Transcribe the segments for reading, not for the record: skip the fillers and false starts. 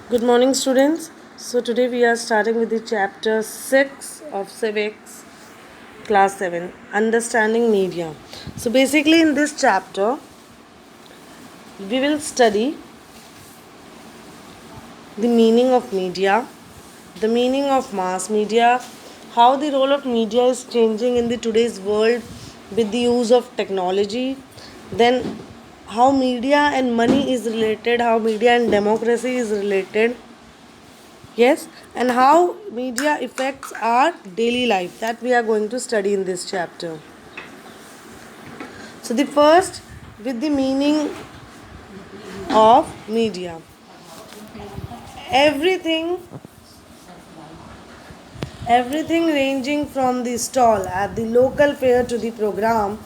Good morning, students. So, today we are starting with the chapter 6 of Civics, class 7, Understanding Media. So, basically, in this chapter, we will study the meaning of media, the meaning of mass media, how the role of media is changing in the today's world with the use of technology, then how media and money is related, how media and democracy is related. Yes, and how media affects our daily life, that we are going to study in this chapter. So, the first with the meaning of media. Everything, everything ranging from the stall at the local fair to the program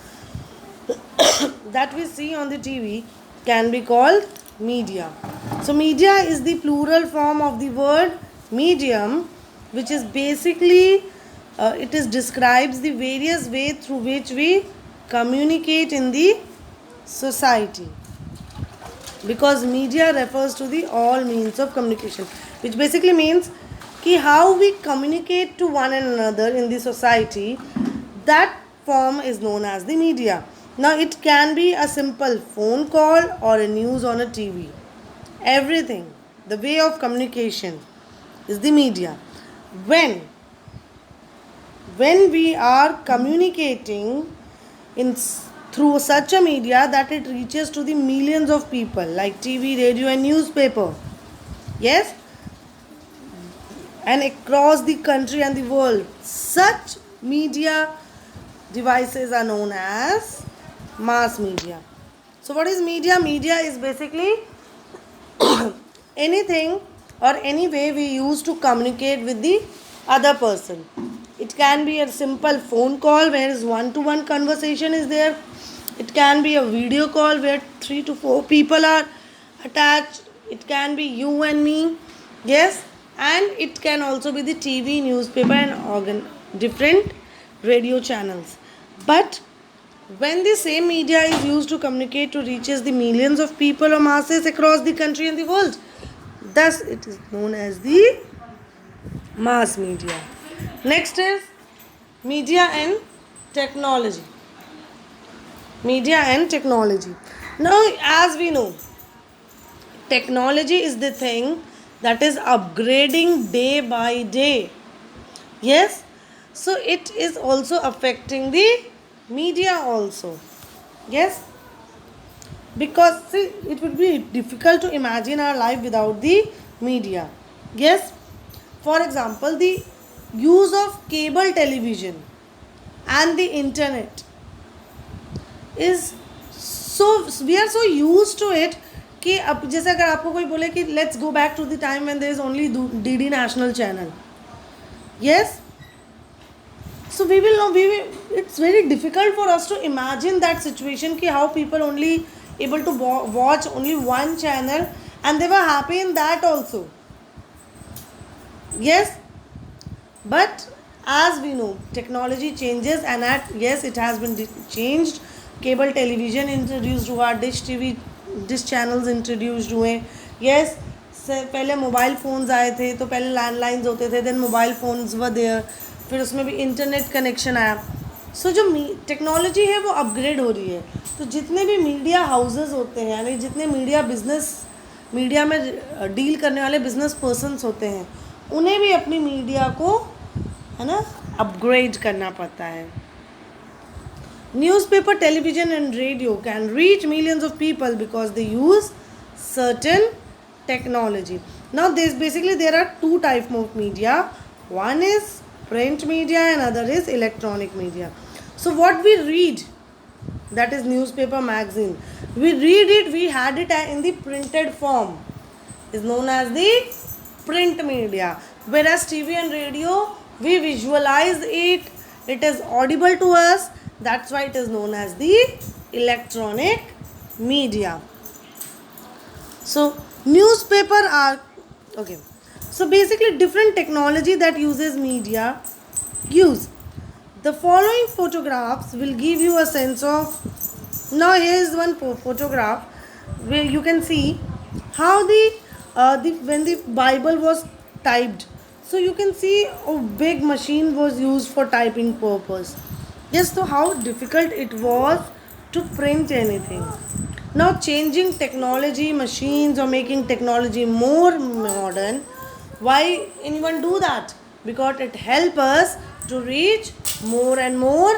that we see on the TV can be called media. So, media is the plural form of the word medium, which is basically it is describes the various way through which we communicate in the society, because media refers to the all means of communication, which basically means कि how we communicate to one another in the society, that form is known as the media. Now it can be a simple phone call or a news on a TV. Everything, the way of communication is the media. When we are communicating in through such a media that it reaches to the millions of people like TV, radio and newspaper, yes, and across the country and the world, such media devices are known as mass media. So what is media? Media is basically anything or any way we use to communicate with the other person. It can be a simple phone call where is one-to-one conversation is there. It can be a video call where 3 to 4 people are attached. It can be you and me. Yes, and it can also be the TV, newspaper and different radio channels. But when the same media is used to communicate to reaches the millions of people or masses across the country and the world, thus it is known as the mass media. Next is media and technology. Media and technology. Now, as we know, technology is the thing that is upgrading day by day. Yes, so it is also affecting the media also. Yes, because see, it would be difficult to imagine our life without the media. Yes, for example, the use of cable television and the internet is so, we are so used to it कि अब जैसे अगर आपको कोई बोले कि let's go back to the time when there is only DD national channel, yes, so we will know, it's very difficult for us to imagine that situation ki how people only able to watch only one channel and they were happy in that also. Yes, but as we know, technology changes and yes, it has been changed. Cable television introduced हुआ, dish channels introduced हुए. yes, पहले mobile phones आए थे तो पहले landlines होते थे, then mobile phones were there, फिर उसमें भी इंटरनेट कनेक्शन आया. सो जो टेक्नोलॉजी है वो अपग्रेड हो रही है. तो जितने भी मीडिया हाउसेस होते हैं, यानी जितने मीडिया में डील करने वाले बिजनेस पर्सनस होते हैं, उन्हें भी अपनी मीडिया को, है ना, अपग्रेड करना पड़ता है. Newspaper, television and radio can reach millions of people because they use certain technology. Now there are two types of media. One is print media and other is electronic media. So what we read, that is newspaper, magazine, we read it, we had it in the printed form, is known as the print media. Whereas TV and radio, we visualize it, it is audible to us, that's why it is known as the electronic media. So newspaper are okay. So basically different technology that uses media use. The following photographs will give you a sense of. Now here is one photograph where you can see how the when the Bible was typed, so you can see a big machine was used for typing purpose. Yes, so how difficult it was to print anything. Now changing technology, machines, or making technology more modern, why anyone do that? Because it helps us to reach more and more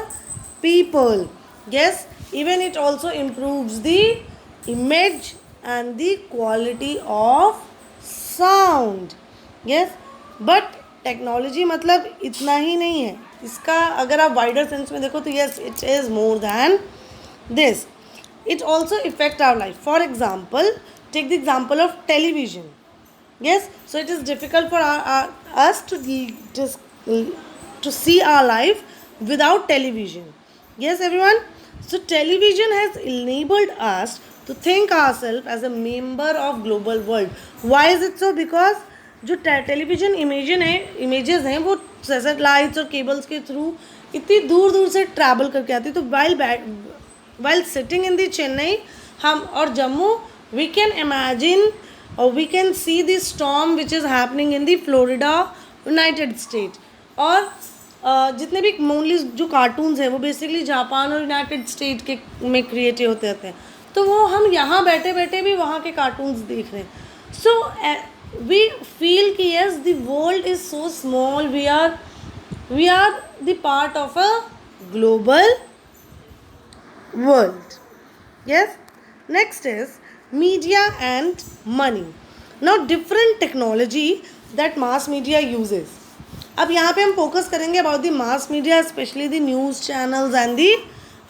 people. Yes, even it also improves the image and the quality of sound. Yes, but technology मतलब इतना ही नहीं है, इसका अगर आप wider sense में देखो तो yes it is more than this. It also affect our life. For example, take the example of television. Yes, so it is difficult for us to to see our life without television. Yes, everyone. So television has enabled us to think ourselves as a member of global world. Why is it so? Because जो television images हैं वो satellites और cables के through इतनी दूर दूर से travel करके आती है. तो while sitting in the Chennai हम और Jammu, we can imagine or we can see the storm which is happening in the Florida, United States. और जितने भी मोस्टली जो कार्टून्स हैं वो बेसिकली जापान और यूनाइटेड स्टेट के में क्रिएट होते हैं, तो वो हम यहाँ बैठे बैठे भी वहाँ के कार्टून्स देख रहे हैं. सो वी फील कि yes the world is so small, we are the part of a global world. Yes, next is media and money. Now different technology that mass media uses. अब यहाँ पे हम focus करेंगे about the mass media, specially the news channels and the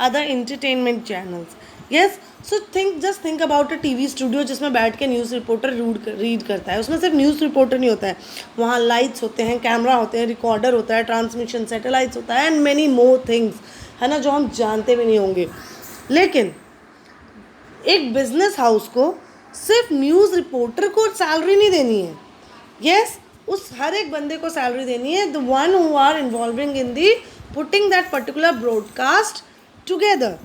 other entertainment channels. Yes, so just think about a TV studio जिसमें बैठ के news reporter read करता है. उसमें सिर्फ न्यूज़ रिपोर्टर नहीं होता है, वहाँ लाइट्स होते हैं, कैमरा होते हैं, रिकॉर्डर होता है, ट्रांसमिशन सैटेलाइट्स होता है एंड मैनी मोर थिंग्स, है ना, जो हम जानते भी नहीं होंगे. लेकिन एक बिजनेस हाउस को सिर्फ न्यूज़ रिपोर्टर को सैलरी नहीं देनी है. यस, उस हर एक बंदे को सैलरी देनी है, the one who are involving in the putting that particular broadcast together.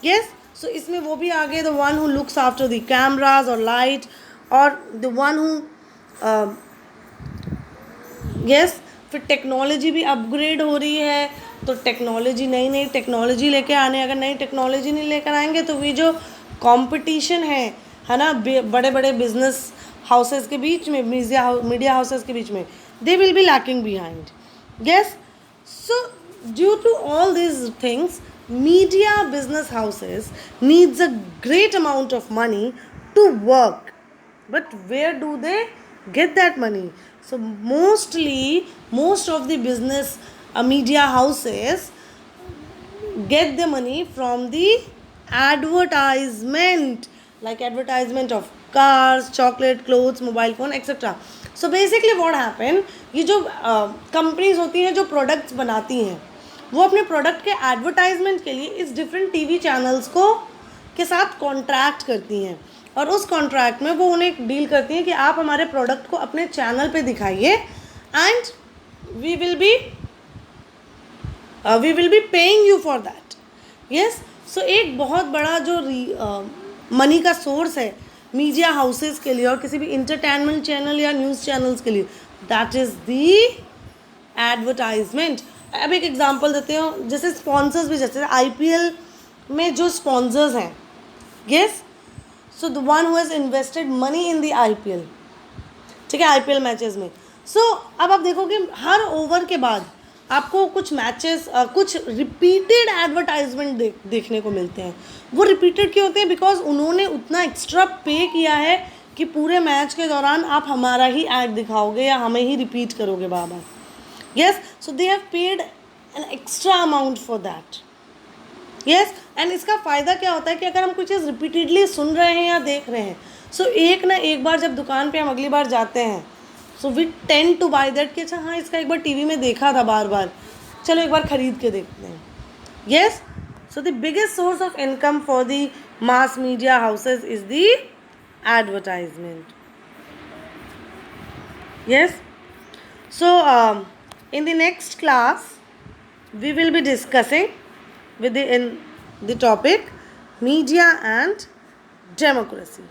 Yes, so इसमें वो भी आ गए, the one who looks after the cameras और लाइट, और द वन हु यस. फिर टेक्नोलॉजी भी अपग्रेड हो रही है, तो टेक्नोलॉजी नई टेक्नोलॉजी लेके आने, अगर नई टेक्नोलॉजी नहीं लेकर आएंगे तो ये जो कंपटीशन है ना, बड़े बड़े बिजनेस हाउसेस के बीच में, मीडिया हाउसेस के बीच में, they will be lacking behind. Yes, so due to all this things media business houses needs a great amount of money to work, but where do they get that money? So most of the business media houses get the money from the advertisement, like advertisement of cars, chocolate, clothes, mobile phone, etc. So basically what happen, ये जो companies होती हैं जो products बनाती हैं, वो अपने product के एडवर्टाइजमेंट के लिए इस डिफरेंट टीवी चैनल्स को के साथ कॉन्ट्रैक्ट करती हैं, और उस कॉन्ट्रैक्ट में वो उन्हें एक डील करती हैं कि आप हमारे प्रोडक्ट को अपने चैनल पे दिखाइए and we will be paying you for that. Yes, so एक बहुत बड़ा जो मनी का सोर्स है मीडिया हाउसेस के लिए और किसी भी इंटरटेनमेंट चैनल या न्यूज़ चैनल्स के लिए, दैट इज़ दी एडवर्टाइजमेंट. अब एक एग्जांपल देते हो, जैसे स्पॉन्सर्स भी, जैसे IPL में जो स्पॉन्सर्स हैं, yes, so the one who has invested money in the IPL, ठीक है, IPL मैचेस में. सो अब आप देखोगे हर ओवर के बाद आपको कुछ मैचेस, कुछ रिपीटेड एडवर्टाइजमेंट देखने को मिलते हैं. वो रिपीटेड क्यों होते हैं? बिकॉज उन्होंने उतना एक्स्ट्रा पे किया है कि पूरे मैच के दौरान आप हमारा ही ऐड दिखाओगे या हमें ही रिपीट करोगे बार बार. Yes, so they have paid an extra amount for that. Yes, and इसका फ़ायदा क्या होता है कि अगर हम कुछ चीज़ रिपीटेडली सुन रहे हैं या देख रहे हैं, सो एक ना एक बार जब दुकान पे हम अगली बार जाते हैं, so we tend to buy that कि अच्छा हाँ इसका एक बार टीवी में देखा था बार बार, चलो एक बार ख़रीद के देखते हैं. Yes, so the biggest source of income for the mass media houses is the advertisement. Yes, so in the next class we will be discussing with the topic media and democracy.